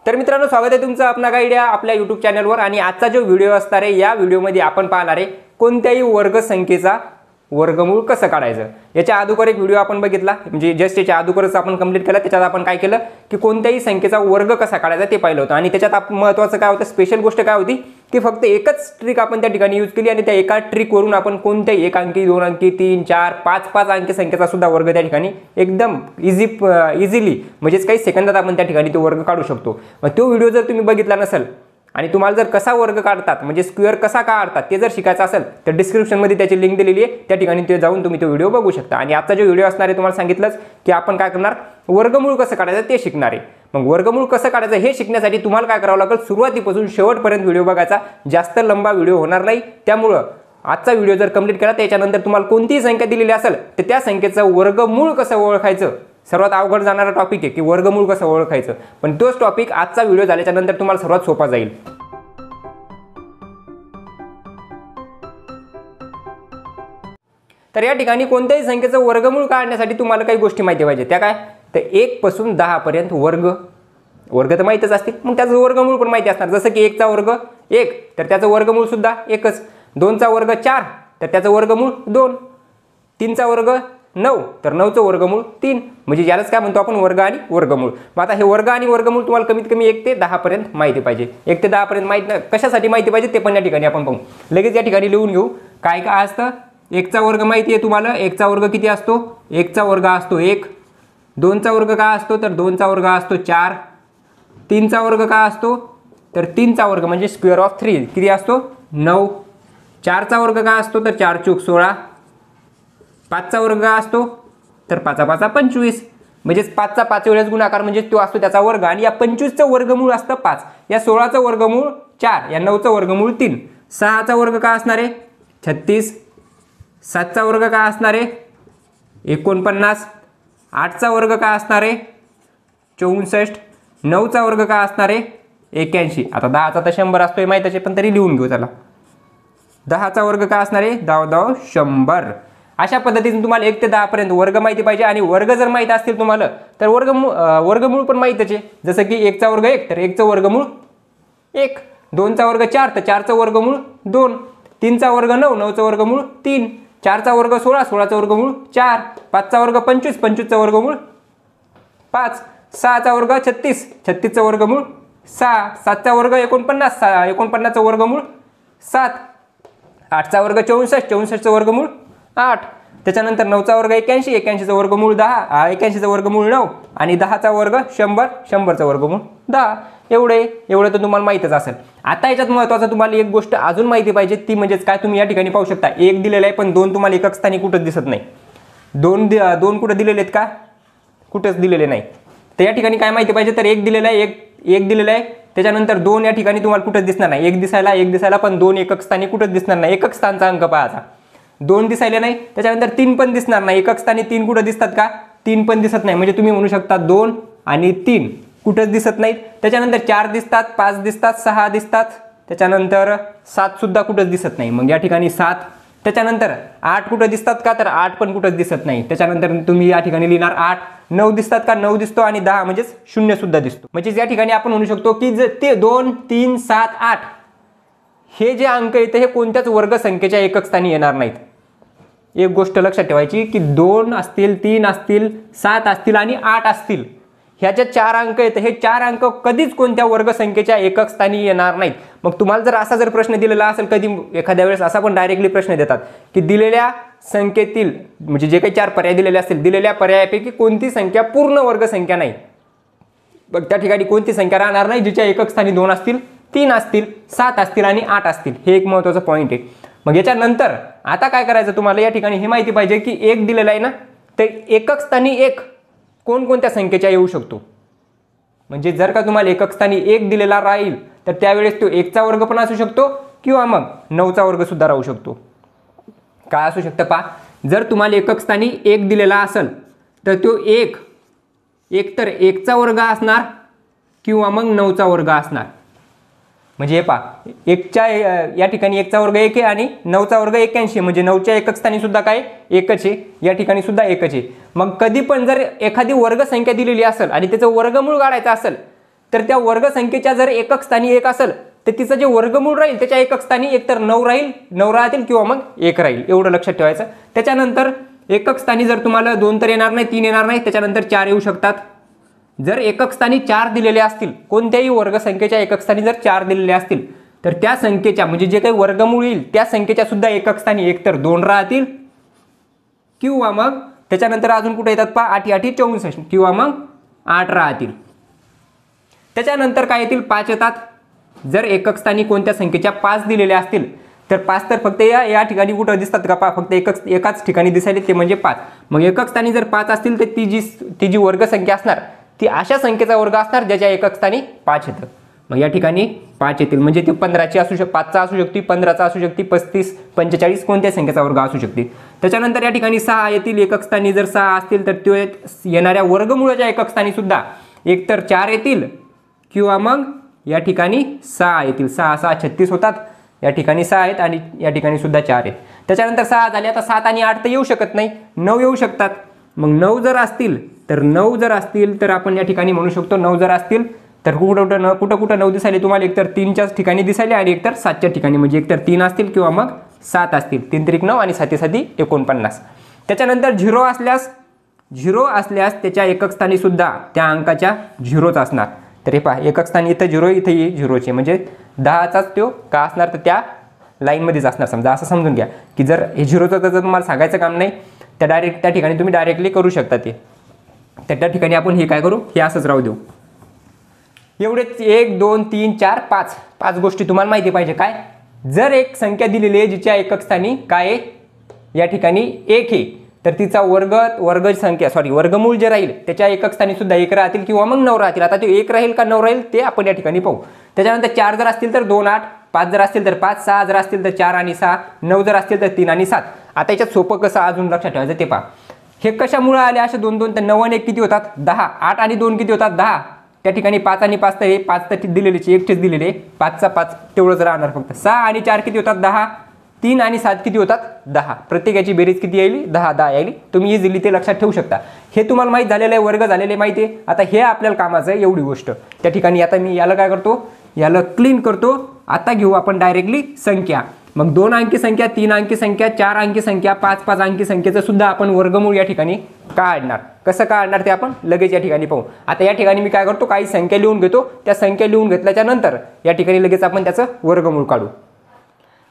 तर मित्रांनो, स्वागत आहे तुमचं अपना गाइडिया आपल्या YouTube चॅनलवर। आणि आजचा जो व्हिडिओ असणार आहे, या व्हिडिओमध्ये आपण पाहणार आहे कोणत्याही वर्ग संख्येचा वर्गमूळ कसं काढायचं। याच्या अगोदर एक व्हिडिओ आपण बघितला, म्हणजे जस्ट याच्या अगोदरच आपण कंप्लीट केला। त्याच्यात आपण काय केलं की कोणत्याही संख्येचा वर्ग कसा काढायचा ते पाहिलं होतं। आणि त्याच्यात महत्त्वाचं काय होतं, स्पेशल गोष्ट काय होती की फक्त एकच ट्रिक आपण त्या ठिकाणी यूज केली आणि त्या एका ट्रिक वरून आपण कोणत्याही एक अंकी, दोन अंकी, 3, 4, 5 अंकी संख्येचा सुद्धा वर्ग त्या ठिकाणी एकदम इझिली म्हणजे काही सेकंदात आपण त्या ठिकाणी तो वर्ग काढू शकतो। मग तो व्हिडिओ जर तुम्ही बघितला नसेल आणि तुम्हाला जर कसा वर्ग काढतात म्हणजे स्क्वेअर कसा काढतात ते जर शिकायचं असेल तर डिस्क्रिप्शन मध्ये त्याची लिंक दिलेली आहे, त्या ठिकाणी ते जाऊन तुम्ही तो व्हिडिओ बघू शकता। आणि आजचा जो व्हिडिओ असणार आहे तुम्हाला सांगितलंच की आपण काय करणार, वर्गमूळ कसं काढायचं ते शिकणार आहे। मग वर्गमूळ कसं काढायचं हे शिकण्यासाठी तुम्हाला काय करावं लागेल, सुरुवातीपासून शेवटपर्यंत व्हिडिओ बघायचा, जास्त लंबा व्हिडिओ होणार नाही। त्यामुळे आजचा व्हिडिओ जर कंप्लीट केला त्याच्यानंतर तुम्हाला कोणतीही संख्या दिलेली असेल तर त्या संख्येचं वर्गमूळ कसं ओळखायचं, सर्वात अवघड जाणारा टॉपिक आहे की वर्गमूळ कसं ओळखायचं, पण तोच टॉपिक आजचा व्हिडिओ झाल्याच्या नंतर तुम्हाला सर्वात सोपा जाईल। तर या ठिकाणी कोणत्याही संख्येचं वर्गमूळ काढण्यासाठी तुम्हाला काही गोष्टी माहिती पाहिजे। त्या काय, तर 1 पासून 10 पर्यंत वर्ग तर माहितीच असतील, मग त्याचं वर्गमूळ पण माहिती असणार। जसं की 1 चा वर्ग 1 तर त्याचं वर्गमूळ सुद्धा 1च, 2 चा वर्ग 4 तर त्याचं वर्गमूळ 2, 3 चा वर्ग 9 तर 9 चं वर्गमूळ 3, म्हणजे यालाच काय म्हणतो आपण वर्ग आणि वर्गमूळ। मग आता हे वर्ग आणि वर्गमूळ तुम्हाला कमीत कमी 1 ते 10 पर्यंत माहिती पाहिजे। 1 ते 10 पर्यंत माहिती कशासाठी माहिती पाहिजे ते पण या ठिकाणी आपण पाहू। लगेच या ठिकाणी लिहून घेऊ काय काय असतं। 1 चा वर्ग माहिती आहे तुम्हाला, 1 चा वर्ग किती असतो, 1 चा वर्ग असतो 1, 2 चा वर्ग काय असतो तर 2 चा वर्ग असतो 4, 3 चा वर्ग काय असतो तर 3 चा वर्ग म्हणजे स्क्वेअर ऑफ 3 किती असतो 9, 4 चा वर्ग काय असतो तर 4 चूक 16, 5 चा वर्ग काय असतो तर 5 5 25 म्हणजे 5 चा 5 वेळेस गुणाकार म्हणजे तो असतो त्याचा वर्ग। आणि या 25 चं वर्गमूळ असतं 5, या 16 चं वर्गमूळ 4, या 9 चं वर्गमूळ 3, 6 चा वर्ग काय असणार आहे 36, 7 चा वर्ग काय असणार आहे 49, 8 चा वर्ग काय असणार आहे 64, 9 चा वर्ग काय असणार आहे 81। आता 10 चा तर 100 असतोय माहितीच आहे, पण तरी लिहून घेऊ चला। 10 चा वर्ग काय असणार आहे 10 10 100। अशा पद्धतीने तुम्हाला 1 ते 10 पर्यंत वर्ग माहिती पाहिजे। आणि वर्ग जर माहिती असतील तुम्हाला तर वर्गमूळ पण माहितीच आहे। जसं की 1 चा वर्ग 1 तर 1 चं वर्गमूळ 1, 2 चा वर्ग 4 तर 4 चं वर्गमूळ 2, 3 चा वर्ग 9, 9 चं वर्गमूळ 3, 4 चा वर्ग 16, 16 चं वर्गमूळ 4, 5 चा वर्ग 25, 25 चं वर्गमूळ 5, 6 चा वर्ग 36, 36 चं वर्गमूळ 6, 7 चा वर्ग 49, 49 चं वर्गमूळ 7, 8 चा वर्ग 64, 64 चं वर्गमूळ 8, त्याच्यानंतर 9 चा वर्ग 81, 81 चं वर्गमूळ 10, 81 चं वर्गमूळ 9 आणि 10 चा वर्ग 100, 100 चं वर्गमूळ 10। एवढे तर तुम्हाला माहितच असेल। आता याच्यात महत्त्वाचं तुम्हाला एक गोष्ट अजून माहिती पाहिजे, ती म्हणजेच काय, तुम्ही या ठिकाणी पाहू शकता 1 दिलेला आहे पण 2 तुम्हाला एकक स्थानी कुठंच दिसत नाही। 2 कुठं दिलेले आहेत का, कुठंच दिलेले नाही। तर या ठिकाणी काय माहिती पाहिजे, तर 1 दिलेला आहे, 1 दिलेला आहे, त्याच्यानंतर 2 या ठिकाणी तुम्हाला कुठंच दिसणार नाही। 1 दिसायला पण 2 एकक स्थानी कुठंच दिसणार नाही, एकक स्थानचा अंक पाहायचा। 2 दिसायला नाही, त्याच्यानंतर 3 पण दिसणार नाही, एकक स्थानी 3 कुठं दिसतात का, 3 पण दिसत नाही, म्हणजे तुम्ही म्हणू शकता 2 आणि 3 कुठंच दिसत नाहीत। त्याच्यानंतर 4 दिसतात, 5 दिसतात, 6 दिसतात, त्याच्यानंतर 7 सुद्धा कुठंच दिसत नाही, मग या ठिकाणी 7। त्याच्यानंतर 8 कुठं दिसतात का, तर 8 पण कुठंच दिसत नाही, त्याच्यानंतर तुम्ही या ठिकाणी लिहिणार 8। 9 दिसतात का, 9 दिसतो आणि 10 म्हणजेच 0 सुद्धा दिसतो। म्हणजे या ठिकाणी आपण म्हणू शकतो की ते 2, 3, 7, 8 हे जे अंक आहेत हे कोणत्याच वर्ग संख्येच्या एकक स्थानी येणार नाहीत। एक गोष्ट लक्षात ठेवायची की 2 असतील, 3 असतील, 7 असतील आणि 8 असतील, ह्याचे 4 अंक आहेत, हे 4 अंक कधीच कोणत्या वर्ग संख्येच्या एकक स्थानी येणार नाहीत। मग तुम्हाला जर असा प्रश्न दिलेला असेल, कधी एखाद्या वेळेस असा पण डायरेक्टली प्रश्न देतात की दिलेल्या संख्येतील म्हणजे जे काही 4 पर्याय दिलेले असतील, दिलेल्या पर्यायापैकी कोणती संख्या पूर्ण वर्ग संख्या नाही, मग त्या ठिकाणी कोणती संख्या राहणार नाही जिच्या एकक स्थानी 2 असतील, 3 असतील, 7 असतील आणि 8 असतील। हे एक महत्त्वाचं पॉईंट आहे। मग याच्यानंतर आता काय करायचं, तुम्हाला या ठिकाणी हे माहिती पाहिजे की 1 दिलेला आहे ना, तर एकक स्थानी 1 कोणकोणत्या संख्येच्या येऊ शकतो। म्हणजे जर का तुम्हाला एकक स्थानी 1 दिलेला राहील तर त्यावेळेस तो 1 चा वर्ग पण असू शकतो किंवा मग 9 चा वर्ग सुद्धा राहू शकतो। काय असू शकतं पहा, जर तुम्हाला एकक स्थानी 1 दिलेला असेल तर तो 1 तर 1 चा वर्ग असणार किंवा मग 9 चा वर्ग असणार। म्हणजे हे पहा, 1च्या या ठिकाणी 1 चा वर्ग 1 आहे आणि 9 चा वर्ग 81, म्हणजे 9 च्या एकक स्थानी सुद्धा काय 1च आहे, या ठिकाणी सुद्धा 1च आहे। मग कधी पण जर एखादी वर्ग संख्या दिलेली असेल आणि त्याचं वर्गमूळ काढायचं असेल तर त्या वर्गसंख्येच्या जर एकक स्थानी 1 असेल तर तिचं जे वर्गमूळ राहील त्याच्या एकक स्थानी एकतर 9 राहील, 9 राहतील किंवा मग 1 राहील, एवढं लक्षात ठेवायचं. त्याच्यानंतर एकक स्थानी जर तुम्हाला 2 तर येणार नाही, 3 येणार नाही, त्याच्यानंतर 4 येऊ शकतात. जर एकक स्थानी 4 दिलेले असतील, कोणत्याही वर्गसंख्येच्या एकक स्थानी जर 4 दिलेले असतील तर त्या संख्येच्या म्हणजे जे काही वर्गमूळ येईल त्या संख्येच्या सुद्धा एकक स्थानी एकतर 2 राहतील किंवा मग त्याच्यानंतर अजून कुठे येतात 8 8 64 किंवा मग 8 राहतील. त्याच्यानंतर काय येतील 5 येतात. जर एकक स्थानी कोणत्या संख्येच्या 5 दिलेल्या असतील तर 5 तर फक्त या ठिकाणी कुठं दिसतात का फक्त एकाच ठिकाणी दिसायले ते म्हणजे 5. मग एकक स्थानी जर 5 असतील तर ती जी वर्गसंख्या असणार ती अशा संख्येचा वर्ग असणार ज्याच्या एकक स्थानी 5 येतं. मग या ठिकाणी 5 येतील म्हणजे ती 15ची असू शकते, 5चा असू शकते, 15चा असू शकते, 35 45 कोणत्या संख्येचा वर्ग असू शकते. त्याच्यानंतर या ठिकाणी 6 येतील. एकक स्थानी जर 6 असतील तर तो येणाऱ्या वर्गमूळाच्या एकक स्थानी सुद्धा एकतर 4 येतील किंवा मग या ठिकाणी 6 येतील. 6 6 36 होतात, या ठिकाणी 6 आहेत आणि या ठिकाणी सुद्धा 4 आहेत. त्याच्यानंतर 6 झाले. आता 7 आणि 8 तर येऊ शकत नाही, 9 येऊ शकतात. मग 9 जर असतील तर आपण या ठिकाणी म्हणू शकतो 9 जर असतील तर कुठं 9 दिसायले तुम्हाला एकतर 3च्याच ठिकाणी दिसायले आणि एकतर 7च्या ठिकाणी, म्हणजे एकतर 3 असतील किंवा मग 7 असतील. 3 त्रिक 9 आणि 7 7 49. त्याच्यानंतर 0 असल्यास त्याच्या एकक स्थानी सुद्धा त्या अंकाच्या 0च असणार. तर हे पहा एकक स्थानी इथं 0 इथं 0चे म्हणजे 10चाच तो का असणार तर त्या लाईनमध्येच असणार. समजा असं समजून घ्या की जर हे 0चं तर तुम्हाला सांगायचं काम नाही, त्या ठिकाणी तुम्ही डायरेक्टली करू शकता ते. तर त्या ठिकाणी आपण हे काय करू, हे असंच राहू देऊ. एवढेच 1 2 3 4 5 गोष्टी तुम्हाला माहिती पाहिजे. काय जर एक संख्या दिलेली आहे जिच्या एकक स्थानी काय आहे या ठिकाणी 1 आहे तर तिचा वर्गमूळ जे राहील त्याच्या एकक स्थानी सुद्धा 1 राहतील किंवा मग 9 राहतील. आता ते 1 राहील का 9 राहील ते आपण या ठिकाणी पाहू. त्याच्यानंतर 4 जर असतील तर 2 8, 5 जर असतील तर 5, 6 जर असतील तर 4 आणि 6, 9 जर असतील तर 3 आणि 7. आता याच्यात सोपं कसं अजून लक्षात ठेवायचं ते पहा. हे कशामुळे आले असे 2 2 तर 9 आणि 1 किती होतात 10, 8 आणि 2 किती होतात 10. त्या ठिकाणी 5 आणि 5 तर हे 5 तर दिलेलेचे एकटेच दिलेले 5चा 5 तेवढंच राहणार फक्त. 6 आणि 4 किती होतात 10, 3 आणि 7 किती होतात 10. प्रत्येकाची बेरीज किती येईल 10 10 येईल. तुम्ही इझिली ते लक्षात ठेवू शकता. हे तुम्हाला माहीत झालेलं आहे, वर्ग झालेले माहिती आहे. आता हे आपल्याला कामाचं आहे एवढी गोष्ट. त्या ठिकाणी आता मी याला काय करतो, याला क्लीन करतो. आता घेऊ आपण डायरेक्टली संख्या. मग 2 अंकी संख्या, 3 अंकी संख्या, 4 अंकी संख्या, 5 5 अंकी संख्येचं सुद्धा आपण वर्गमूळ या ठिकाणी काढणार. कसं काढणार ते आपण लगेच या ठिकाणी पाहू. आता या ठिकाणी मी काय करतो, काही संख्या लिहून घेतो. त्या संख्या लिहून घेतल्याच्या नंतर या ठिकाणी लगेच आपण त्याचं वर्गमूळ काढू.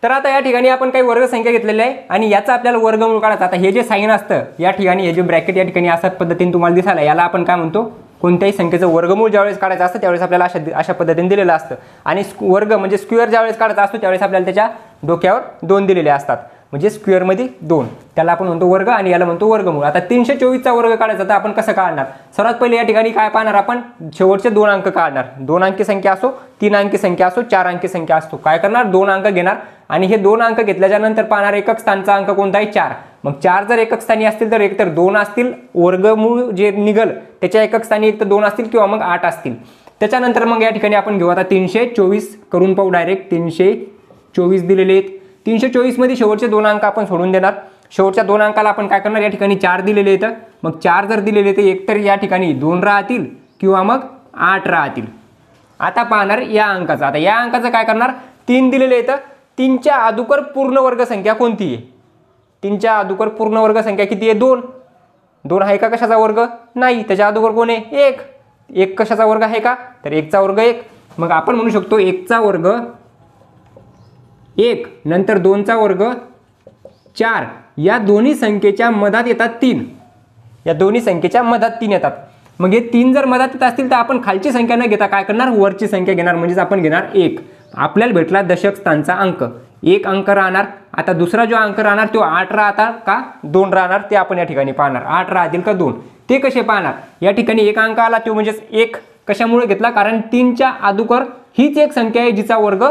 तर आता या ठिकाणी आपण काही वर्गसंख्या घेतलेल्या आहे आणि याचा आपल्याला वर्गमूळ काढायचा. आता हे जे साइन असतं या ठिकाणी, हे जे ब्रॅकेट या ठिकाणी अशाच पद्धतीने तुम्हाला दिसायला, याला आपण काय म्हणतो, कोणत्याही संख्येचं वर्गमूळ ज्यावेळेस काढायचं असतं त्यावेळेस आपल्याला अशा पद्धतीने दिलेलं असतं. आणि वर्ग म्हणजे स्क्वेअर ज्यावेळेस काढायचा असतो त्यावेळेस आपल्याला त्याच्या डोक्यावर 2 दिलेले असतात, म्हणजे स्क्वेअरमध्ये 2. त्याला आपण म्हणतो वर्ग आणि याला म्हणतो वर्गमूळ. आता 324चा वर्ग काढायचा तर आपण कसं काढणार. सर्वात पहिले या ठिकाणी काय पाहणार आपण, शेवटचे 2 अंक काढणार. 2 अंकी संख्या असो, 3 अंकी संख्या असो, 4 अंकी संख्या असतो, काय करणार 2 अंक घेणार आणि हे 2 अंक घेतल्याच्या नंतर पाहणार एकक स्थानचा अंक कोणता आहे 4. मग 4 जर एकक स्थानी असतील तर एकतर 2 असतील, वर्गमूळ जे निघल त्याच्या एकक स्थानी एकतर 2 असतील किंवा मग 8 असतील. त्याच्यानंतर मग या ठिकाणी आपण घेऊ आता 324 करून पाहू डायरेक्ट. 324 दिलेले आहेत. 324 मध्ये शेवटचे 2 अंक आपण सोडून देणार. शेवटच्या 2 अंकाला आपण काय करणार, या ठिकाणी 4 दिलेले आहेत. मग 4 जर दिलेले तर एकतर या ठिकाणी 2 राहतील किंवा मग 8 राहतील. आता पाहणार या अंकाचा. आता या अंकाचं काय करणार, 3 दिलेले आहेत. 3च्या अगोदर पूर्ण वर्गसंख्या कोणती आहे, 3च्या अगोदर पूर्ण वर्गसंख्या किती आहे 2. 2 आहे का कशाचा वर्ग, नाही. त्याच्या अगोदर कोण आहे 1. 1 कशाचा वर्ग आहे का, तर 1चा वर्ग 1. मग आपण म्हणू शकतो 1चा वर्ग 1, नंतर 2चा वर्ग 4. या दोन्ही संख्येच्या मधात येतात 3. या दोन्ही संख्येच्या मधात 3 येतात. मग हे 3 जर मधात येत असतील तर आपण खालची संख्या न घेता काय करणार, वरची संख्या घेणार. म्हणजेच आपण घेणार 1. आपल्याला भेटला दशक स्थानचा अंक, 1 अंक राहणार. आता दुसरा जो अंक राहणार तो 8 राहणार का 2 राहणार ते आपण या ठिकाणी पाहणार. 8 राहतील का 2 ते कसे पाहणार. या ठिकाणी 1 अंक आला तो म्हणजेच 1 कशामुळे घेतला, कारण 3च्या अगोदर हीच एक संख्या आहे जिचा वर्ग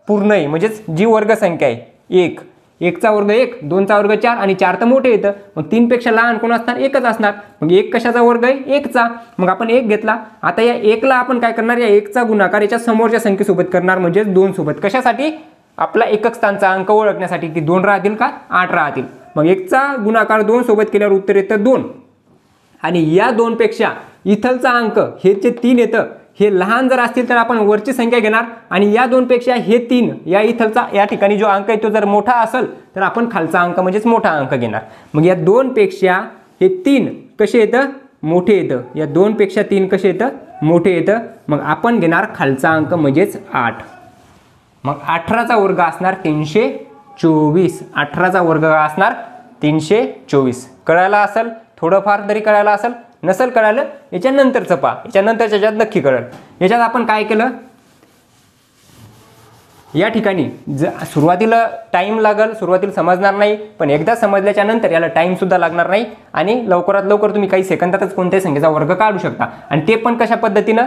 पूर्ण आहे, म्हणजेच जी वर्गसंख्या आहे 1. 1चा वर्ग 1, 2चा वर्ग 4 आणि 4 तर मोठे येतं. मग 3 पेक्षा लहान कोण असणार, 1च असणार. मग 1 कशाचा वर्ग आहे 1चा. मग आपण 1 घेतला. आता या 1ला आपण काय करणार, या 1चा गुणाकार याच्या समोरच्या संख्येसोबत करणार, म्हणजेच 2 सोबत. कशासाठी, आपला एकक स्थानचा अंक ओळखण्यासाठी की 2 राहतील का 8 राहतील. मग 1चा गुणाकार 2 सोबत केल्यावर उत्तर येतं 2. आणि या 2 पेक्षा इथलचा अंक हे जे 3 येतं हे लहान जर असतील तर आपण वरची संख्या घेणार आणि या दोनपेक्षा हे 3 या इथलचा या ठिकाणी जो अंक आहे तो जर मोठा असेल तर आपण खालचा अंक म्हणजेच मोठा अंक घेणार. मग या 2 पेक्षा हे 3 कसे येतं मोठे येतं, या 2 पेक्षा 3 कसे येतं मोठे येतं. मग आपण घेणार खालचा अंक म्हणजेच 8. मग 18चा वर्ग असणार 324. 18चा वर्ग असणार 324. कळायला असेल, थोडंफार तरी कळायला असेल. नसेल कळालं याच्यानंतरचं पहा, याच्यानंतरच्या याच्यात नक्की कळेल. याच्यात आपण काय केलं, या ठिकाणी सुरुवातीला टाईम लागेल, सुरुवातीला समजणार नाही, पण एकदा समजल्याच्या नंतर याला टाईमसुद्धा लागणार नाही आणि लवकरात लवकर तुम्ही काही सेकंदातच कोणत्याही संख्येचा वर्ग काढू शकता. आणि ते पण कशा पद्धतीनं,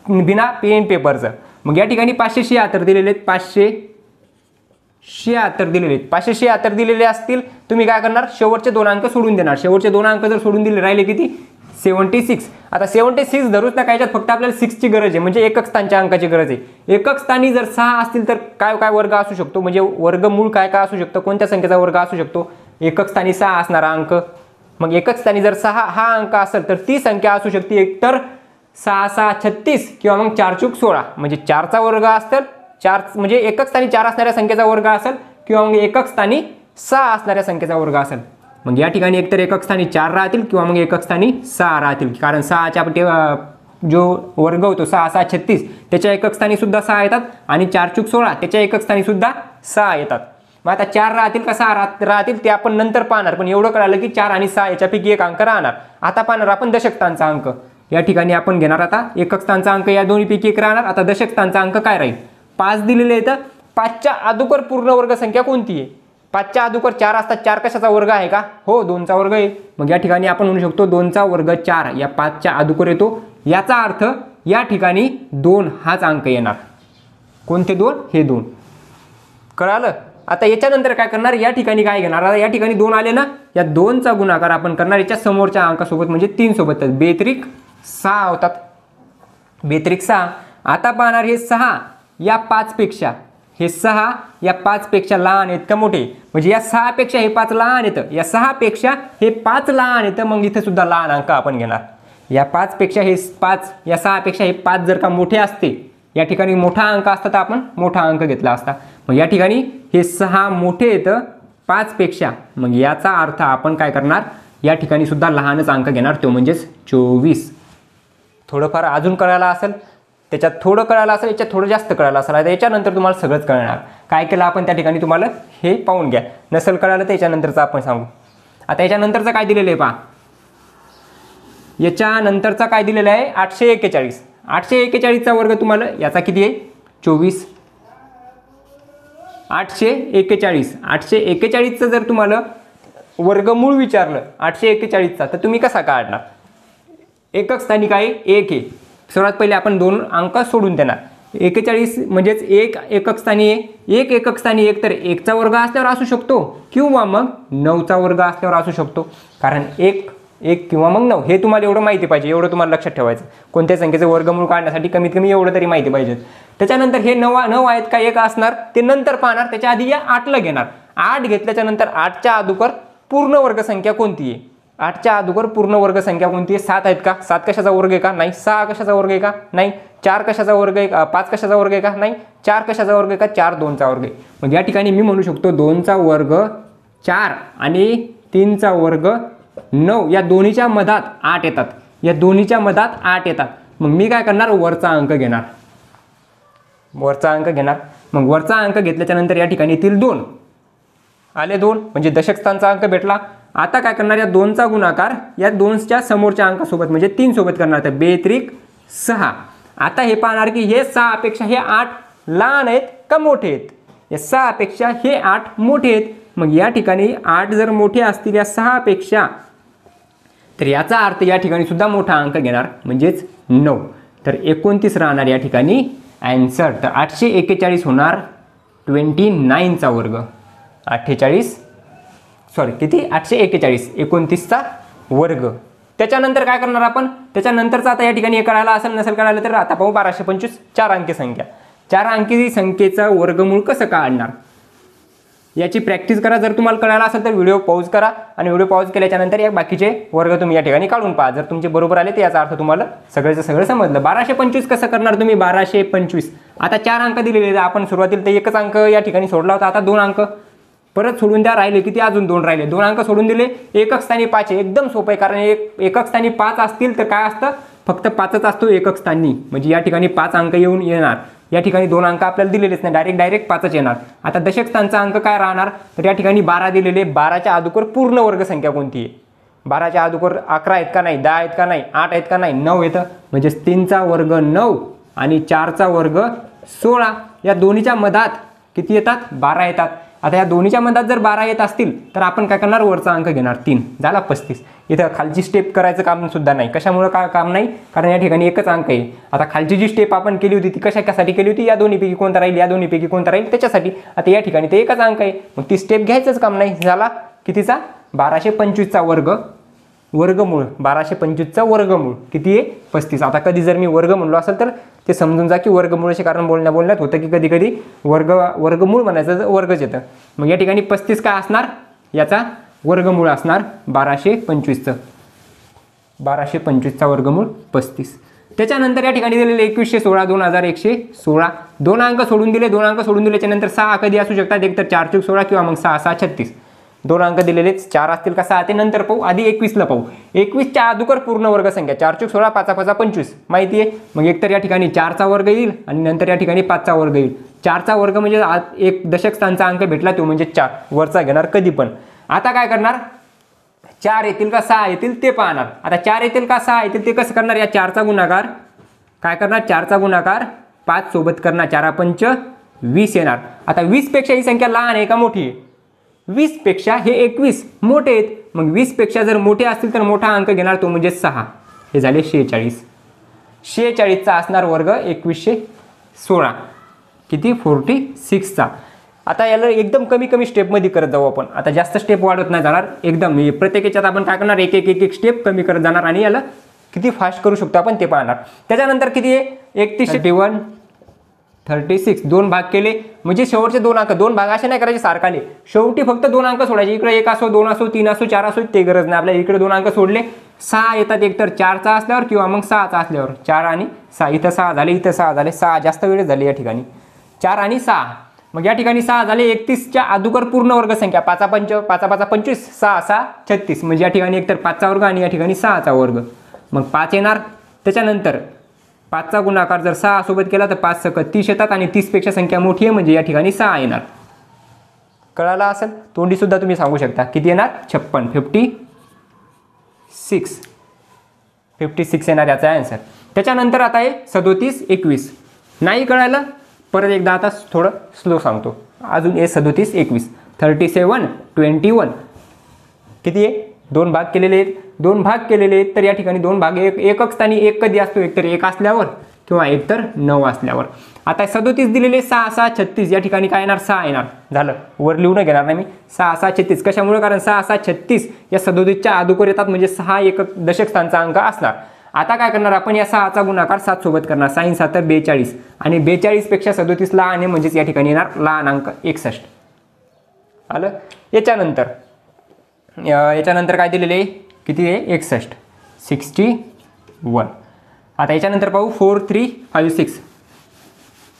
बिना पेन पेपरचं. मग या ठिकाणी 576 दिलेले आहेत, 576 दिलेले आहेत. 576 दिलेले असतील, तुम्ही काय करणार, शेवटचे 2 अंक सोडून देणार. शेवटचे 2 अंक जर सोडून दिले राहिले किती 76. आता 76 धरूच ना, याच्यात फक्त आपल्याला 6ची गरज आहे, म्हणजे एकक स्थानच्या अंकाची गरज आहे. एकक स्थानी जर 6 असतील तर काय काय वर्ग असू शकतो, म्हणजे वर्गमूळ काय काय असू शकतं, कोणत्या संख्येचा वर्ग असू शकतो, एकक स्थानी 6 असणारा अंक. मग एकक स्थानी जर 6 हा अंक असेल तर ती संख्या असू शकते एकतर 6 6 36 किंवा मग 4 चूक 16, म्हणजे 4चा वर्ग असेल, 4 म्हणजे एकक स्थानी 4 असणाऱ्या संख्येचा वर्ग असेल किंवा मग एकक स्थानी 6 असणाऱ्या संख्येचा वर्ग असेल. मग या ठिकाणी एकतर एकक स्थानी 4 राहतील किंवा मग एकक स्थानी 6 राहतील, कारण 6च्या जो वर्ग होतो 6 6 36 त्याच्या एकक स्थानी सुद्धा 6 येतात आणि 4 चूक 16 त्याच्या एकक स्थानी सुद्धा 6 येतात. मग आता 4 राहतील का 6 राहतील ते आपण नंतर पाहणार, पण एवढं कळालं की 4 आणि 6 याच्यापैकी एक अंक राहणार. आता पाहणार आपण दशक स्थानचा अंक. या ठिकाणी आपण घेणार आता एकक स्थानचा अंक, या दोन्हीपैकी एक राहणार. आता दशक स्थानचा अंक काय राहील, 5 दिलेले आहेत. 5च्या अगोदर पूर्ण वर्ग संख्या कोणती आहे, 5च्या अगोदर 4 असतात. 4 कशाचा वर्ग आहे का, हो 2चा वर्ग आहे. मग या ठिकाणी आपण म्हणू शकतो 2चा वर्ग 4 या 5च्या अगोदर येतो. याचा अर्थ या ठिकाणी 2 हाच अंक येणार. कोणते 2, हे 2. कळालं. आता याच्यानंतर काय करणार, या ठिकाणी काय घेणार, आता या ठिकाणी 2 आले ना, या 2चा गुणाकार आपण करणार याच्या समोरच्या अंकासोबत, म्हणजे 3 सोबत, बेत्रिक 6 होतात. बेत्रिक 6. आता पाहणार हे 6 या 5 पेक्षा, हे 6 या 5 पेक्षा लहान आहेत का मोठे, म्हणजे या 6 पेक्षा हे 5 लहान येतं, या 6 पेक्षा हे 5 लहान येतं. मग इथे सुद्धा लहान अंक आपण घेणार. या 5 पेक्षा हे 5, या 6 पेक्षा हे 5 जर का मोठे असते, या ठिकाणी मोठा अंक असता तर आपण मोठा अंक घेतला असता. मग या ठिकाणी हे 6 मोठे येतं 5 पेक्षा. मग याचा अर्थ आपण काय करणार, या ठिकाणी सुद्धा लहानच अंक घेणार, तो म्हणजेच 24. थोडंफार अजून कळायला असेल, त्याच्यात थोडं कळायला असेल, याच्यात थोडं जास्त कळायला असेल. आता याच्यानंतर तुम्हाला सगळंच कळणार. काय केलं आपण त्या ठिकाणी तुम्हाला हे पाहून घ्या. नसेल कळालं तर याच्यानंतरचं आपण सांगू. आता याच्यानंतरचं काय दिलेलं आहे पहा, याच्यानंतरचा काय दिलेलं आहे 841. 841चा वर्ग तुम्हाला याचा किती आहे 24. 841. 841चं जर तुम्हाला वर्गमूळ विचारलं 841चा तर तुम्ही कसा काढणार, एकक स्थानी काय 1 आहे. सर्वात पहिले आपण 2 अंक सोडून देणार. 41 म्हणजेच 1 एकक स्थानी आहे. 1 एकक स्थानी एक तर 1चा वर्ग असल्यावर असू शकतो किंवा मग 9चा वर्ग असल्यावर असू शकतो, कारण 1 किंवा मग 9 हे तुम्हाला एवढं माहिती पाहिजे, एवढं तुम्हाला लक्षात ठेवायचं. कोणत्या संख्येचं वर्गमूळ काढण्यासाठी कमीत कमी एवढं तरी माहिती पाहिजे. त्याच्यानंतर हे 9 आहेत का 1 असणार ते नंतर पाहणार. त्याच्या आधी या 8ला घेणार. 8 घेतल्याच्या नंतर 8च्या अगोदर पूर्ण वर्गसंख्या कोणती आहे, 8च्या अगोदर पूर्ण वर्गसंख्या कोणती आहे, 7 आहेत का, 7 कशाचा वर्ग आहे का, नाही. 6 कशाचा वर्ग आहे का, नाही. 4 कशाचा वर्ग आहे का, 5 कशाचा वर्ग आहे का, नाही. 4 कशाचा वर्ग आहे का, 4 2चा वर्ग आहे. मग या ठिकाणी मी म्हणू शकतो 2चा वर्ग 4 आणि 3चा वर्ग 9, या दोन्हीच्या मधात 8 येतात. या दोन्हीच्या मधात 8 येतात. मग मी काय करणार, वरचा अंक घेणार. वरचा अंक घेणार. मग वरचा अंक घेतल्याच्या नंतर या ठिकाणी येतील 2 आले, 2 म्हणजे दशक स्थानचा अंक भेटला. आता काय करणार, या 2चा गुणाकार या 2च्या समोरच्या अंकासोबत म्हणजे 3 सोबत करणार, तर बेत्रिक 6. आता हे पाहणार की हे 6 पेक्षा हे 8 लहान आहेत का मोठे आहेत, या 6 पेक्षा हे 8 मोठे आहेत. मग या ठिकाणी 8 जर मोठे असतील या 6 पेक्षा तर याचा अर्थ या ठिकाणी सुद्धा मोठा अंक घेणार म्हणजेच 9, तर 29 राहणार या ठिकाणी आन्सर. तर 841 होणार 29चा वर्ग. 841 29चा वर्ग. त्याच्यानंतर काय करणार आपण, त्याच्यानंतरचं आता या ठिकाणी हे कळायला असेल, नसेल कळायला तर आता पाहू 1225 4 अंकी संख्या. 4 अंकी संख्येचा वर्गमूळ कसं काढणार. याची प्रॅक्टिस करा. जर तुम्हाला कळालं असेल तर व्हिडिओ पॉज करा आणि व्हिडिओ पॉज केल्याच्यानंतर या बाकीचे वर्ग तुम्ही या ठिकाणी काढून पहा. जर तुमचे बरोबर आले तर याचा अर्थ तुम्हाला सगळ्याचं सगळं समजलं. 1225 कसं करणार तुम्ही? 1225 आता 4 अंक दिलेले, आपण सुरुवातीला तर एकच अंक या ठिकाणी सोडला होता. आता 2 अंक परत सोडून द्या, राहिले किती? अजून 2 राहिले. 2 अंक सोडून दिले, एकक स्थानी 5 आहे. एकदम सोपं आहे, कारण एकक स्थानी 5 असतील तर काय असतं? फक्त 5च असतो एकक स्थानी, म्हणजे या ठिकाणी 5 अंक येऊन येणार. या ठिकाणी 2 अंक आपल्याला दिलेलेच नाही, डायरेक्ट 5च येणार. आता दशक स्थानचा अंक काय राहणार? तर या ठिकाणी 12 दिलेले, 12च्या अगोदर पूर्ण वर्ग संख्या कोणती आहे? 12च्या अगोदर 11 आहेत का नाही, 10 आहेत का नाही, 8 आहेत का नाही, 9 येतं. म्हणजे 3चा वर्ग 9 आणि 4चा वर्ग 16. या दोन्हीच्या मधात किती येतात? 12 येतात. आता या दोन्हीच्या मधात जर 12 येत असतील तर आपण काय करणार? वरचा अंक घेणार 3, झाला 35. इथं खालची स्टेप करायचं काम सुद्धा नाही. कशामुळे काय काम नाही? कारण या ठिकाणी एकच अंक आहे. आता खालची जी स्टेप आपण केली होती ती कशासाठी केली होती? या दोन्हीपैकी कोणता राहील, या दोन्हीपैकी कोणता राहील त्याच्यासाठी. आता या ठिकाणी ते एकच अंक आहे, मग ती स्टेप घ्यायचंच काम नाही. झाला कितीचा? 1225चा वर्गमूळ 1225चा वर्गमूळ किती आहे? 35. आता कधी जर मी वर्ग म्हणलो असेल तर ते समजून जा की वर्गमूळाचे कारण बोलण्यात होतं की कधी कधी वर्गमूळ म्हणायचं वर्गच येतं. मग या ठिकाणी 35 काय असणार? याचा वर्गमूळ असणार 1225चं. 1225चा वर्गमूळ 35. त्याच्यानंतर या ठिकाणी दिलेले 2116, 2116. 2 अंक सोडून दिले, 2 अंक सोडून दिल्याच्या नंतर 6 कधी असू शकतात? एकतर 4 × 16 किंवा मग 6 × 6 = 36. 2 अंक दिलेले 4 असतील का 6 ते नंतर पाहू. आधी 21ला पाहू. 21च्या अगोदर पूर्ण वर्ग संख्या 4 × 16 5 × 5 = 25 माहिती आहे. मग एकतर या ठिकाणी 4चा वर्ग येईल आणि नंतर या ठिकाणी 5चा वर्ग येईल. 4चा वर्ग म्हणजे एक दशक स्थानचा अंक भेटला तो म्हणजे 4, वरचा घेणार कधी पण. आता काय करणार? 4 येतील का 6 येतील ते पाहणार. आता 4 येतील का 6 येतील ते कसं करणार? या 4चा गुणाकार काय करणार? 4चा गुणाकार 5 सोबत करणार. 4 × 5 = 20 येणार. आता 20 पेक्षा ही संख्या लहान आहे का मोठी आहे? 20 पेक्षा हे 21 मोठे आहेत. मग 20 पेक्षा जर मोठे असतील तर मोठा अंक घेणार तो म्हणजे 6. हे झाले 46. 46चा असणार वर्ग 2116 किती? 46चा. आता याला एकदम कमी स्टेपमध्ये करत जाऊ आपण. आता जास्त स्टेप वाढत नाही जाणार, एकदम प्रत्येक याच्यात आपण काय करणार? एक स्टेप कमी करत जाणार आणि याला किती फास्ट करू शकतो आपण ते पाहणार. त्याच्यानंतर किती आहे? 31, 31, 36. 2 भाग केले म्हणजे शेवटचे 2 अंक, 2 भाग असे नाही करायचे सारखाले. शेवटी फक्त 2 अंक सोडायचे. इकडे 1 असो, 2 असो, 3 असो, 4 असो ते गरज नाही आपल्याला. इकडे 2 अंक सोडले. 6 येतात एकतर 4चा असल्यावर किंवा मग 6चा असल्यावर. 4 आणि 6. इथं 6 झाले, इथं 6 झाले. 6 जास्त वेळ झाले या ठिकाणी. 4 आणि 6. मग या ठिकाणी 6 झाले. 31च्या अगोदर पूर्ण वर्ग संख्या 5 × 5 = 25, 6 × 6 = 36. म्हणजे या ठिकाणी एकतर 5चा वर्ग आणि या ठिकाणी 6चा वर्ग. मग 5 येणार. त्याच्यानंतर 5चा गुणाकार जर 6 सोबत केला तर 5 × 30 येतात आणि 30 पेक्षा संख्या मोठी आहे म्हणजे या ठिकाणी 6 येणार. कळाला असेल? तोंडी सुद्धा तुम्ही सांगू शकता. किती येणार? 56. 56 येणार याचा आन्सर. त्याच्यानंतर आता आहे 37, 21. नाही कळालं? परत एकदा आता थोडं स्लो सांगतो. अजून आहे 37, 21. 37, 21 किती आहे? 2 भाग केलेले आहेत. 2 भाग केलेले आहेत तर या ठिकाणी 2 भाग एकक स्थानी 1 कधी असतो? एकतर 1 असल्यावर किंवा एकतर 9 असल्यावर. आता 37 दिलेले 6 × 6 = 36. या ठिकाणी काय येणार? 6 येणार. झालं, वर लिहून घेणार नाही मी. 6 × 6 = 36. कशामुळे? कारण 6 × 6 = 36 या 37च्या अगोदर येतात म्हणजे 6 एकक दशक स्थानचा अंक असणार. आता काय करणार आपण? या 6चा गुणाकार 7 सोबत करणार. 6 × 7 = 42 आणि 42 पेक्षा 37 लहान आहे म्हणजेच या ठिकाणी येणार लहान अंक 61. आलं? याच्यानंतर काय दिलेले आहे? किती आहे? 61, 61. आता याच्यानंतर पाहू 4356.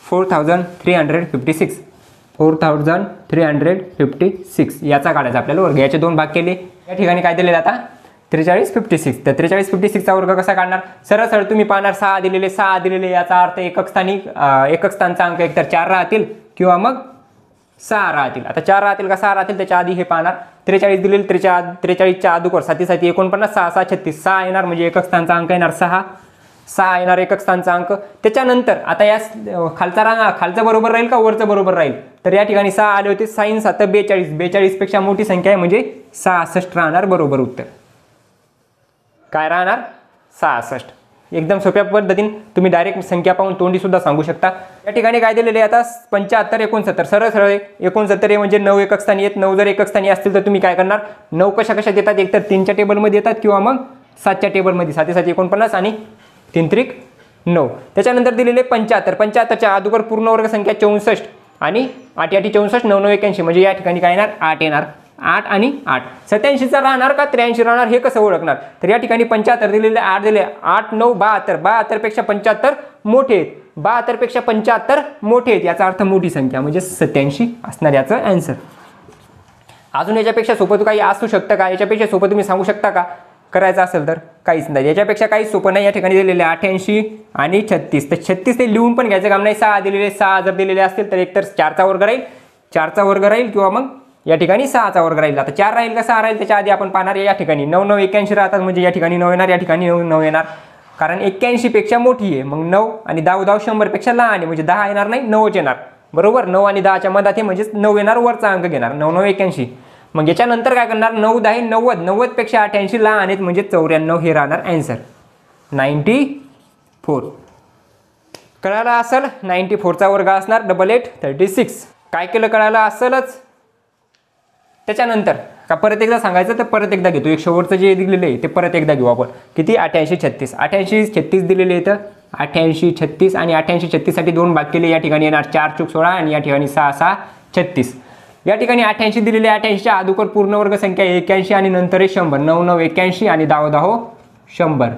4356. 4356 याचा काढायचा आपल्याला वर्ग. याचे 2 भाग केले. या ठिकाणी काय दिलेलं आता? 43, 56. तर 43, 56चा वर्ग कसा काढणार? सरळ तुम्ही पाहणार. 6 दिलेले याचा अर्थ एकक स्थानचा अंक एकतर 4 राहतील किंवा मग 6 राहतील. आता 4 राहतील का 6 राहतील त्याच्या आधी हे पाहणार. 43 दिलेले 43च्या अगोदर 7 × 7 = 49, 6 × 6 = 36. 6 येणार म्हणजे एकक स्थानचा अंक येणार 6. 6 येणार एकक स्थानचा अंक. त्याच्यानंतर आता या खालचा बरोबर राहील का वरचं बरोबर राहील? तर या ठिकाणी 6 आले होते. 6 × 7 = 42. 42 पेक्षा मोठी संख्या आहे म्हणजे 66 राहणार बरोबर उत्तर. काय राहणार? 66. एकदम सोप्या पद्धतीने तुम्ही डायरेक्ट संख्या पाहून तोंडी सुद्धा सांगू शकता. या ठिकाणी काय दिलेले आता 75, 69. सरळ 69 म्हणजे 9 एकक स्थानी आहेत. 9 जर एकक स्थानी असतील तर तुम्ही काय करणार? 9 कशात येतात? एकतर 3च्या टेबलमध्ये येतात किंवा मग 7च्या टेबलमध्ये. 7 × 7 = 49 आणि 3 × 3 = 9. त्याच्यानंतर दिलेले 75. 75च्या अगोदर पूर्ण वर्ग संख्या 64. आणि 8 8 64 9 9 81 म्हणजे या ठिकाणी काय येणार 8 येणार. 8 आणि 8 87चा राहणार का 83 राहणार हे कसं ओळखणार. तर या ठिकाणी 75 दिलेले 8 दिले 8 9 72 72 पेक्षा 75 मोठे आहेत 72 पेक्षा 75 मोठे आहेत याचा अर्थ मोठी संख्या म्हणजे 87 असणार याचं आन्सर. अजून याच्यापेक्षा सोपं तू काही असू शकतं का. याच्यापेक्षा सोपं तुम्ही सांगू शकता का करायचं असेल तर काहीच नाही. याच्यापेक्षा काहीच सोपं नाही. या ठिकाणी दिलेले 88 आणि 36 तर 36 ते लिहून पण घ्यायचं काम नाही. 6 दिलेले 6 जर दिलेले असतील तर एकतर 4चा वर्ग राहील 4चा वर्ग राहील किंवा मग या ठिकाणी 6चा वर्ग राहील. आता 4 राहील का 6 राहील त्याच्या आधी आपण पाहणार या ठिकाणी 9 9 81 राहतात म्हणजे या ठिकाणी 9 येणार या ठिकाणी 9 येणार कारण 81 पेक्षा मोठी आहे मग 9 आणि 10 10 100 पेक्षा लहान आहे म्हणजे 10 येणार नाही 9च येणार बरोबर. 9 आणि 10च्या मधात आहे म्हणजेच 9 येणार वरचा अंक घेणार 9 9 81. मग याच्यानंतर काय करणार 9 10 90 90 पेक्षा 88 लहान आहेत म्हणजे 94 हे राहणार आन्सर 94. कळालं असेल 94चा वर्ग असणार 88 36. काय केलं कळालं असेलच. त्याच्यानंतर का परत एकदा सांगायचं तर परत एकदा घेतो. एक शेवटचं जे दिलेलं आहे ते परत एकदा घेऊ आपण. किती 88 36 88 36 दिलेले आहेत 88 36 आणि 88 36 साठी 2 भाग केले या ठिकाणी येणार 4 चूक 16 आणि या ठिकाणी 6 6 36. या ठिकाणी 88 दिलेले 88च्या अगोदर पूर्ण वर्ग संख्या 81 आणि नंतर 100 9 9 81 आणि 10 10 100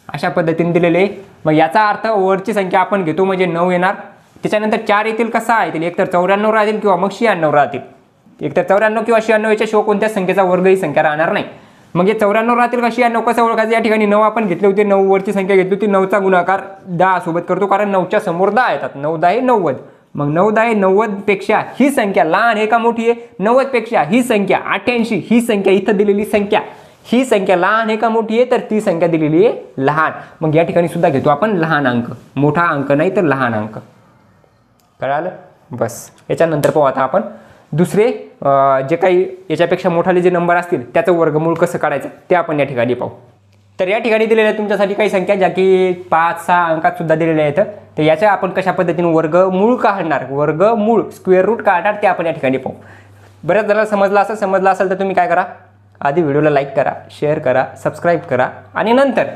अशा पद्धतीने दिलेले. मग याचा अर्थ वरची संख्या आपण घेतो म्हणजे 9 येणार त्याच्यानंतर 4 येतील का 6 येतील एकतर 94 राहतील किंवा मग 96 राहतील. एकतर 94 किंवा 96 याच्या शिवाय कोणत्याच संख्येचा वर्ग ही संख्या राहणार नाही. मग हे 94 राहतील का 96 कसं ओळखायचं. या ठिकाणी 9 आपण घेतले होते 9 वरची संख्या घेतली होती 9चा गुणाकार 10 सोबत करतो कारण 9च्या समोर 10 येतात 9 10 90 मग 9 10 90 पेक्षा ही संख्या लहान आहे का मोठी आहे 90 पेक्षा ही संख्या 88 ही संख्या इथं दिलेली संख्या ही संख्या लहान आहे का मोठी आहे तर ती संख्या दिलेली आहे लहान. मग या ठिकाणी सुद्धा घेतो आपण लहान अंक मोठा अंक नाही तर लहान अंक. कळालं बस. याच्यानंतर पाहू आता आपण दुसरे जे काही याच्यापेक्षा मोठाले जे नंबर असतील त्याचं वर्गमूळ कसं काढायचं ते आपण या ठिकाणी पाहू. तर या ठिकाणी दिलेल्या तुमच्यासाठी काही संख्या ज्या की 5 6 अंकात सुद्धा दिलेल्या आहेत. तर याच्या आपण कशा पद्धतीने वर्गमूळ काढणार वर्गमूळ स्क्वेअर रूट काढणार ते आपण या ठिकाणी पाहू. बऱ्याच जणांना समजलं असेल तर तुम्ही काय करा आधी व्हिडिओला लाईक करा शेअर करा सबस्क्राईब करा आणि नंतर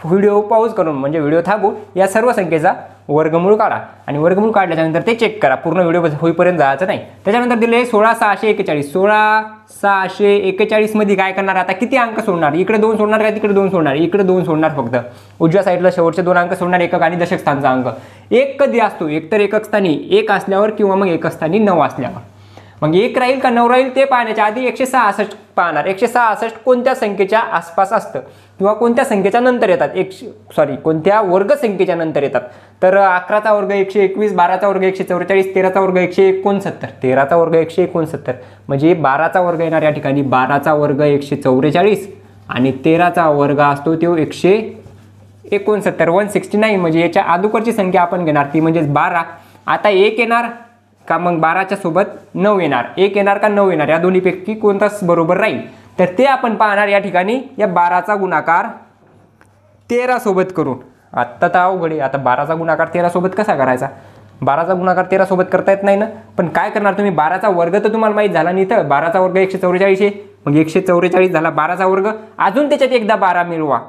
व्हिडिओ पॉज करून म्हणजे व्हिडिओ थांबून या सर्व संख्येचा वर्गमूळ काढा आणि वर्गमूळ काढल्याच्यानंतर ते चेक करा पूर्ण व्हिडिओ होईपर्यंत जायचं नाही. त्याच्यानंतर दिले 16 641 16 641 मध्ये काय करणार आता किती अंक सोडणार इकडे 2 सोडणार का तिकडे 2 सोडणार इकडे 2 सोडणार फक्त उजव्या साईडला शेवटचे 2 अंक सोडणार एकक आणि दशक स्थानचा अंक. एक कधी असतो एकतर एकक स्थानी 1 असल्यावर किंवा मग एकक स्थानी 9 असल्यावर. मग 1 राहील का 9 राहील ते पाहण्याच्या आधी 166 पाहणार. 166 कोणत्या संख्येच्या आसपास असतं किंवा कोणत्या संख्येच्या नंतर येतात कोणत्या वर्ग संख्येच्या नंतर येतात. तर 11चा वर्ग 121 12चा वर्ग 144 13चा वर्ग 169 13चा वर्ग 169 म्हणजे 12चा वर्ग येणार या ठिकाणी 12चा वर्ग 144 आणि 13चा वर्ग असतो तो 169 169 म्हणजे याच्या अगोदरची संख्या आपण घेणार ती म्हणजे 12. आता 1 येणार का मग 12च्या सोबत 9 येणार 1 येणार का 9 येणार या दोन्हीपैकी कोणताच बरोबर राहील तर ते आपण पाहणार या ठिकाणी या 12चा गुणाकार 13 सोबत करून. आत्ता तर अवघड आहे आता 12चा गुणाकार 13 सोबत कसा करायचा 12चा गुणाकार 13 सोबत करता येत नाही ना. पण काय करणार तुम्ही 12चा वर्ग तर तुम्हाला माहीत झाला नाही तर 12चा वर्ग 144 आहे मग 144 झाला 12चा वर्ग अजून त्याच्यात एकदा 12 मिळवा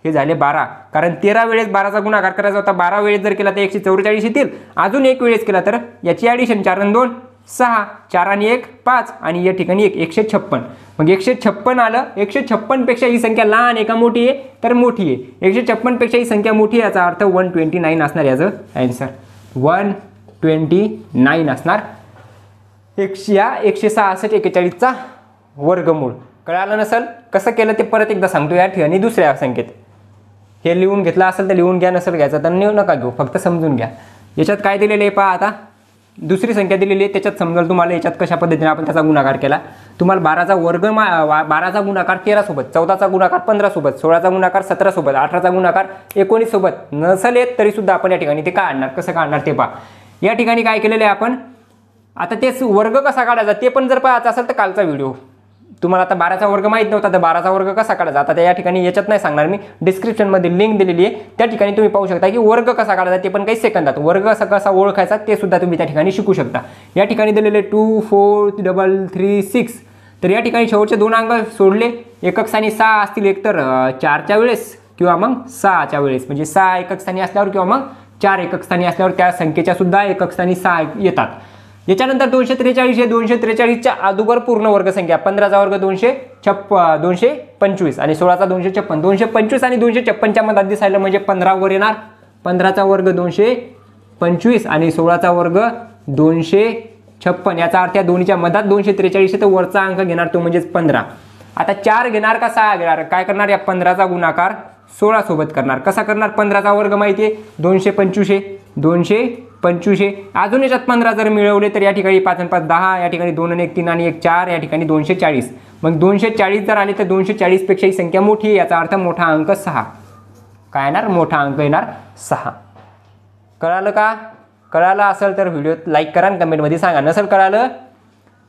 हे झाले 12 कारण 13 वेळेस 12चा गुणाकार करायचा होता 12 वेळेस जर केला तर 144 येतील अजून 1 वेळेस केला तर याची ॲडिशन 4 आणि 2 6 4 आणि 1 5 आणि या ठिकाणी 156 मग 156 आलं. 156 पेक्षा ही संख्या लहान आहे का मोठी आहे तर मोठी आहे 156 पेक्षा ही संख्या मोठी आहे याचा अर्थ 129 असणार याचं आन्सर 129 असणार 166 41चा वर्गमूळ. कळालं नसेल कसं केलं ते परत एकदा सांगतो या ठिकाणी दुसऱ्या संख्येत हे लिहून घेतलं असेल तर लिहून घ्या नसेल घ्यायचं तर नका घेऊ फक्त समजून घ्या. याच्यात काय दिलेलं आहे पहा आता दुसरी संख्या दिलेली आहे त्याच्यात समजेल तुम्हाला याच्यात कशा पद्धतीने आपण त्याचा गुणाकार केला. तुम्हाला 12चा वर्ग 12चा गुणाकार 13 सोबत 14चा गुणाकार 15 सोबत 16चा गुणाकार 17 सोबत 18चा गुणाकार 19 सोबत नसेल येत तरी सुद्धा आपण या ठिकाणी ते काढणार कसं काढणार ते पहा. या ठिकाणी काय केलेलं आहे आपण आता तेच वर्ग कसा काढायचा ते पण जर पाहायचं असेल तर कालचा व्हिडिओ तुम्हाला आता 12चा वर्ग माहीत नव्हता तर 12चा वर्ग कसा काढायचा आता त्या या ठिकाणी याच्यात नाही सांगणार मी डिस्क्रिप्शनमध्ये लिंक दिलेली आहे त्या ठिकाणी तुम्ही पाहू शकता की वर्ग कसा काढायचा ते पण काही सेकंदात वर्ग कसा ओळखायचा ते सुद्धा तुम्ही त्या ठिकाणी शिकू शकता. या ठिकाणी दिलेले 2 4 3 3 6 तर या ठिकाणी शेवटचे 2 अंक सोडले एकक स्थानी 6 असतील एकतर 4च्या वेळेस किंवा मग 6च्या वेळेस म्हणजे 6 एकक स्थानी असल्यावर किंवा मग 4 एकक स्थानी असल्यावर त्या संख्येच्या सुद्धा एकक स्थानी 6 येतात. याच्यानंतर 243 हे 243च्या अगोदर पूर्ण वर्गसंख्या. 15चा वर्ग 225 आणि 16चा 256. 225 आणि 256च्या मधात दिसायला म्हणजे 15 वर येणार. 15चा वर्ग 225 आणि 16चा वर्ग 256. याचा अर्थ या दोन्हीच्या मधात 243 तर वरचा अंक घेणार तो म्हणजेच 15. आता 4 घेणार का 6 घेणार? काय करणार? या 15चा गुणाकार 16 सोबत करणार. कसा करणार? 15चा वर्ग माहिती आहे 225. अजून याच्यात 15 जर मिळवले तर या ठिकाणी 5 आणि 5 10, या ठिकाणी 2 आणि 1 3 आणि 1 4, या ठिकाणी 240. मग 240 जर आले तर 240 पेक्षा ही संख्या मोठी आहे. याचा अर्थ मोठा अंक 6. काय येणार? मोठा अंक येणार 6. कळालं का? कळालं असेल तर व्हिडिओ लाईक करा आणि कमेंटमध्ये सांगा. नसेल कळालं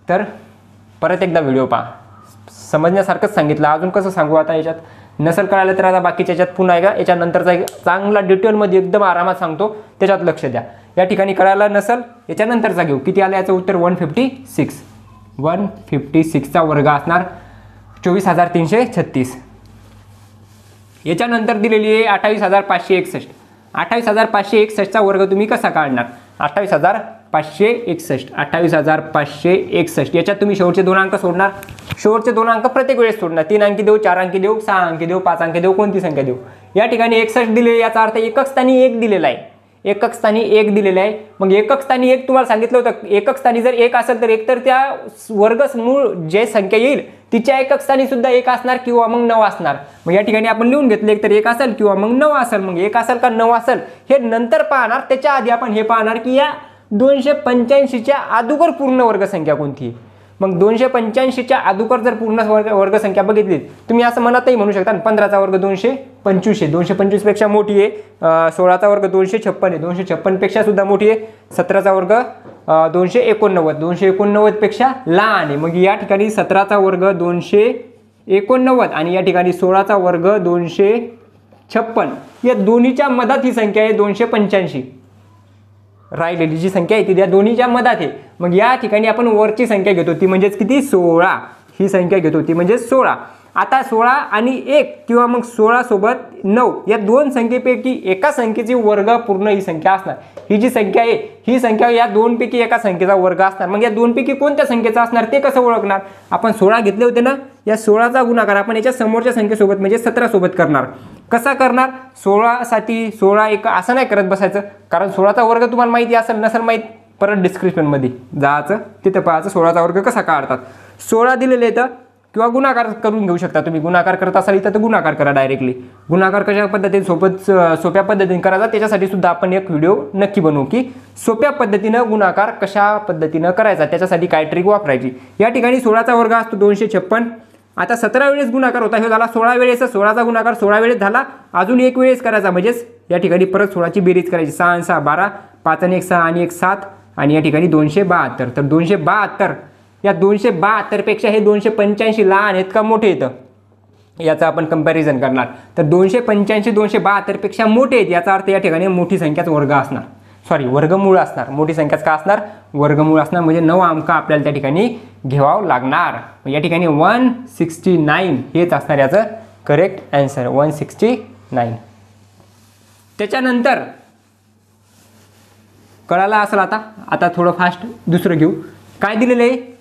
तर परत एकदा व्हिडिओ पहा. समजण्यासारखंच सांगितलं, अजून कसं सांगू आता याच्यात. नसेल कळालं तर आता बाकीच्या याच्यात पुन्हा एकदा याच्यानंतरचा एक चांगला डिटेलमध्ये एकदम आरामात सांगतो, त्याच्यात लक्ष द्या. या ठिकाणी कळालं नसेल याच्यानंतरचा घेऊ. किती आलं याचं उत्तर? 156. 156चा वर्ग असणार 24,336. याच्यानंतर दिलेली आहे 28,561. 28,561चा वर्ग तुम्ही कसा काढणार? 28,561. याच्यात तुम्ही शेवटचे 2 अंक सोडणार. शेवटचे 2 अंक प्रत्येक वेळेस सोडणार. 3 अंकी देऊ, 4 अंकी देऊ, 6 अंकी देऊ, 5 अंकी देऊ, कोणती संख्या देऊ. या ठिकाणी 61 दिले, याचा अर्थ एकक स्थानी 1 दिलेला आहे. एकक स्थानी 1 दिलेला आहे. मग एकक स्थानी 1 तुम्हाला सांगितलं होतं. एकक स्थानी जर 1 असेल तर एकतर त्या वर्गमूळ जे संख्या येईल तिच्या एकक स्थानी सुद्धा 1 असणार किंवा मग 9 असणार. मग या ठिकाणी आपण लिहून घेतले एकतर 1 असेल किंवा मग 9 असेल. मग 1 असेल का 9 असेल हे नंतर पाहणार. त्याच्या आधी आपण हे पाहणार की या 285च्या अगोदर पूर्ण वर्गसंख्या कोणती आहे. मग 285च्या अगोदर जर पूर्ण वर्गसंख्या बघितली तुम्ही असं मनातही म्हणू शकता. 15चा वर्ग 225 आहे, 225 पेक्षा मोठी आहे. 16चा वर्ग 256 आहे, 256 पेक्षा सुद्धा मोठी आहे. 17चा वर्ग 289, 289 पेक्षा लहान आहे. मग या ठिकाणी 17चा वर्ग 289 आणि या ठिकाणी 16चा वर्ग 256. या दोन्हीच्या मधात ही संख्या आहे 285. राहिलेली जी संख्या आहे ती त्या दोन्हीच्या मधात आहे. मग या ठिकाणी आपण वरची संख्या घेतो ती म्हणजेच किती? 16. ही संख्या घेतो ती म्हणजे 16. आता 16 आणि 1 किंवा मग 16 सोबत 9 या दोन संख्येपैकी एका संख्येची वर्ग पूर्ण ही संख्या असणार. ही जी संख्या आहे ही संख्या या दोनपैकी एका संख्येचा वर्ग असणार. मग या दोनपैकी कोणत्या संख्येचा असणार ते कसं ओळखणार? आपण 16 घेतले होते ना, या 16चा गुणाकार आपण याच्या समोरच्या संख्येसोबत म्हणजे 17 सोबत करणार. कसा करणार? 16 साठी 16 1 असं नाही करत बसायचं, कारण 16चा वर्ग तुम्हाला माहिती असेल नसेल माहीत परत डिस्क्रिप्शनमध्ये जायचं, तिथं पाहायचं 16चा वर्ग कसा काढतात. 16 दिलेले तर किंवा गुणाकार करून घेऊ शकता तुम्ही. गुणाकार करत असाल इथं तर गुणाकार करा डायरेक्टली. गुणाकार कशा पद्धतीने सोप्या पद्धतीने करायचा त्याच्यासाठी सुद्धा आपण एक व्हिडिओ नक्की बनवू की सोप्या पद्धतीनं गुणाकार कशा पद्धतीनं करायचा, त्याच्यासाठी काय ट्रिक वापरायची. या ठिकाणी 16चा वर्ग असतो 256. आता 17 वेळेस गुणाकार होता, हे झाला 16 वेळेस. 16चा गुणाकार 16 वेळेस झाला, अजून 1 वेळेस करायचा म्हणजेच या ठिकाणी परत 16ची बेरीज करायची. 6 आणि 6 12, 5 आणि 1 6 आणि 1 7 आणि या ठिकाणी 272. तर 272 या 272 पेक्षा हे 285 लहान आहेत का मोठे येतं याचा आपण कंपॅरिझन करणार. तर 285 272 पेक्षा मोठे आहेत याचा अर्थ या ठिकाणी मोठी संख्याच वर्ग असणार, सॉरी वर्गमूळ असणार. मोठी संख्याच का असणार? वर्गमूळ असणार. म्हणजे 9 अंक आपल्याला त्या ठिकाणी घ्यावं लागणार. या ठिकाणी 169 हेच असणार याचं करेक्ट आन्सर 169. त्याच्यानंतर कळालं असेल आता थोडं फास्ट दुसरं घेऊ. काय दिलेलं आहे?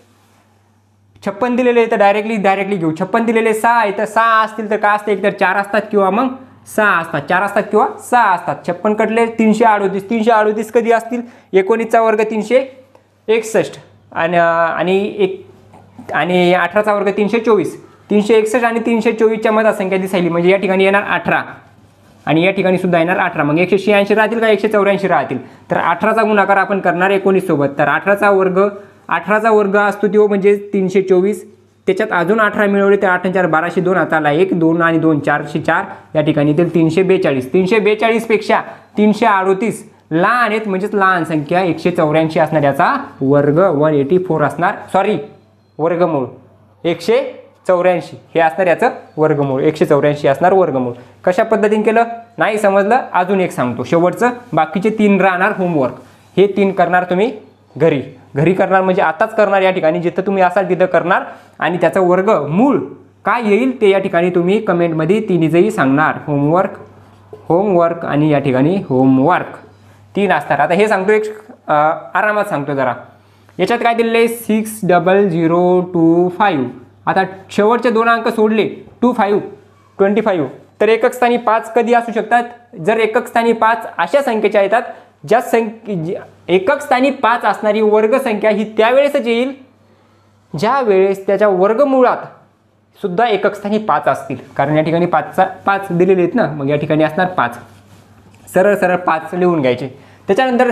56 दिलेले आहे तर डायरेक्टली घेऊ. 56 दिलेले 6 आहे तर 6 असतील तर काय असते? एकतर 4 असतात किंवा मग 6 असतात. 4 असतात किंवा 6 असतात. 56 कटले 338. 338 कधी असतील? 19चा वर्ग 361 आणि 18चा वर्ग 324. 361 आणि 324च्या मध्ये संख्या दिसायली म्हणजे या ठिकाणी येणार 18 आणि या ठिकाणी सुद्धा येणार 18. मग 186 राहतील का 184 राहतील? तर 18चा गुणाकार आपण करणार 19 सोबत. तर 18चा वर्ग असतो तो म्हणजे 324. त्याच्यात अजून 18 मिळवले तर 8 4 1202. आता आला 1 2 आणि 2 404. या ठिकाणी येतील 342. 342 पेक्षा 338 लहान आहेत म्हणजेच लहान संख्या 184 असणार. याचा वर्ग 184 असणार, सॉरी वर्गमूळ 184 हे असणार याचं वर्गमूळ. 184 असणार वर्गमूळ. कशा पद्धतीने केलं नाही समजलं अजून एक सांगतो शेवटचं. बाकीचे 3 राहणार होमवर्क. हे 3 करणार तुम्ही घरी करणार म्हणजे आताच करणार. या ठिकाणी जिथं तुम्ही असाल तिथं करणार आणि त्याचं वर्गमूळ काय येईल ते या ठिकाणी तुम्ही कमेंटमध्ये तिन्हीचंही सांगणार. होमवर्क आणि या ठिकाणी होमवर्क. 3 असणार. आता हे सांगतो एक आरामात सांगतो जरा. याच्यात काय दिलेलं आहे 60025. आता शेवटचे 2 अंक सोडले 25 तर एकक स्थानी 5 कधी असू शकतात? जर एकक स्थानी 5 अशा संख्येच्या येतात ज्या एकक स्थानी 5 असणारी वर्गसंख्या ही त्यावेळेसच येईल ज्या वेळेस त्याच्या वर्गमुळात सुद्धा एकक स्थानी 5 असतील. कारण या ठिकाणी 5 दिलेले आहेत ना, मग या ठिकाणी असणार 5. सरळ सरळ 5 लिहून घ्यायचे. त्याच्यानंतर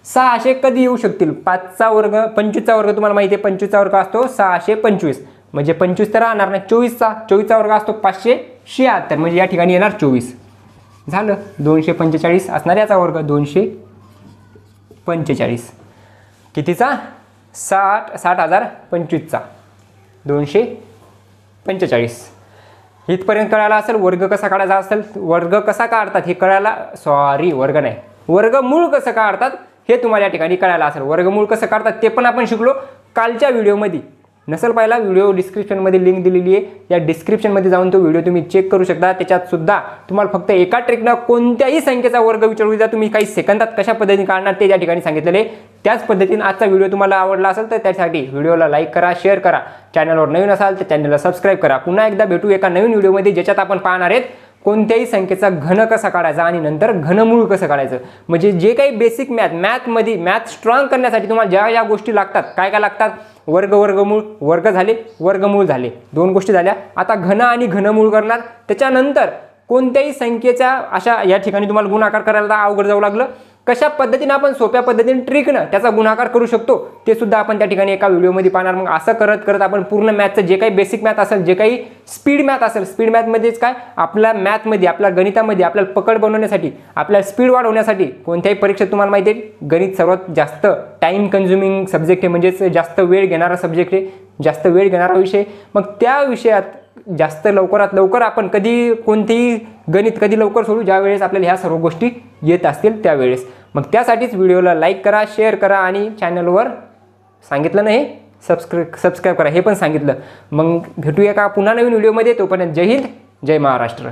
600 कधी येऊ शकतील? 5चा वर्ग 25चा वर्ग तुम्हाला माहिती आहे, 25चा वर्ग असतो 625, म्हणजे 25 तर राहणार नाही. 24चा वर्ग असतो 576, म्हणजे या ठिकाणी येणार 24. झालं. 245 असणार याचा वर्ग 245. कितीचा? 60,025चा 245. इथपर्यंत कळायला असेल. वर्ग कसा काढायचा असेल, वर्ग कसा काढतात हे कळायला, वर्ग नाही, वर्गमूळ कसं काढतात हे तुम्हाला या ठिकाणी कळायला असेल. वर्गमूळ कसं काढतात ते पण आपण शिकलो कालच्या व्हिडिओमध्ये. नसेल पाहिला व्हिडिओ डिस्क्रिप्शनमध्ये लिंक दिलेली आहे, या डिस्क्रिप्शनमध्ये जाऊन तो व्हिडिओ तुम्ही चेक करू शकता. त्याच्यात सुद्धा तुम्हाला फक्त एका ट्रिकनं कोणत्याही संख्येचा वर्ग विचारू द्या, तुम्ही काही सेकंदात कशा पद्धतीने काढणार ते या ठिकाणी सांगितलेले. त्याच पद्धतीने आजचा व्हिडिओ तुम्हाला आवडला असेल तर त्यासाठी व्हिडिओला लाईक करा, शेअर करा. चॅनलवर नवीन असाल तर चॅनलला सबस्क्राईब करा. पुन्हा एकदा भेटू एका नवीन व्हिडिओमध्ये ज्याच्यात आपण पाहणार आहेत कोणत्याही संख्येचा घन कसा काढायचा आणि नंतर घनमूळ कसं काढायचं. म्हणजे जे काही बेसिक मॅथमध्ये मॅथ स्ट्रॉंग करण्यासाठी तुम्हाला ज्या ज्या गोष्टी लागतात, काय काय लागतात, वर्गमूळ, वर्ग झाले, वर्गमूळ झाले, 2 गोष्टी झाल्या. आता घन आणि घनमूळ करणार. त्याच्यानंतर कोणत्याही संख्येच्या अशा या ठिकाणी तुम्हाला गुणाकार करायला अवघड जाऊ लागलं, कशा पद्धतीने आपण सोप्या पद्धतीने ट्रिकनं त्याचा गुणाकार करू शकतो ते सुद्धा आपण त्या ठिकाणी एका व्हिडिओमध्ये पाहणार. मग असं करत करत आपण पूर्ण मॅथचं जे काही बेसिक मॅथ असेल, जे काही स्पीड मॅथ असेल, स्पीड मॅथमध्येच काय आपल्या मॅथमध्ये, आपल्या गणितामध्ये आपल्याला पकड बनवण्यासाठी, आपल्या स्पीड वाढवण्यासाठी कोणत्याही परीक्षेत तुम्हाला माहिती आहे गणित सर्वात जास्त टाईम कन्झ्युमिंग सब्जेक्ट आहे, म्हणजेच जास्त वेळ घेणारा सब्जेक्ट आहे, जास्त वेळ घेणारा विषय. मग त्या विषयात जास्त लवकरात लवकर आपण कधी कोणतेही गणित कधी लवकर सोडू ज्यावेळेस आपल्याला ह्या सर्व गोष्टी येत असतील त्यावेळेस. मग त्यासाठीच व्हिडिओला लाईक करा, शेअर करा आणि चॅनलवर सांगितलं नाही सबस्क्राईब करा हे पण सांगितलं. मग भेटूया का पुन्हा नवीन व्हिडिओमध्ये. तोपर्यंत जय हिंद, जय महाराष्ट्र.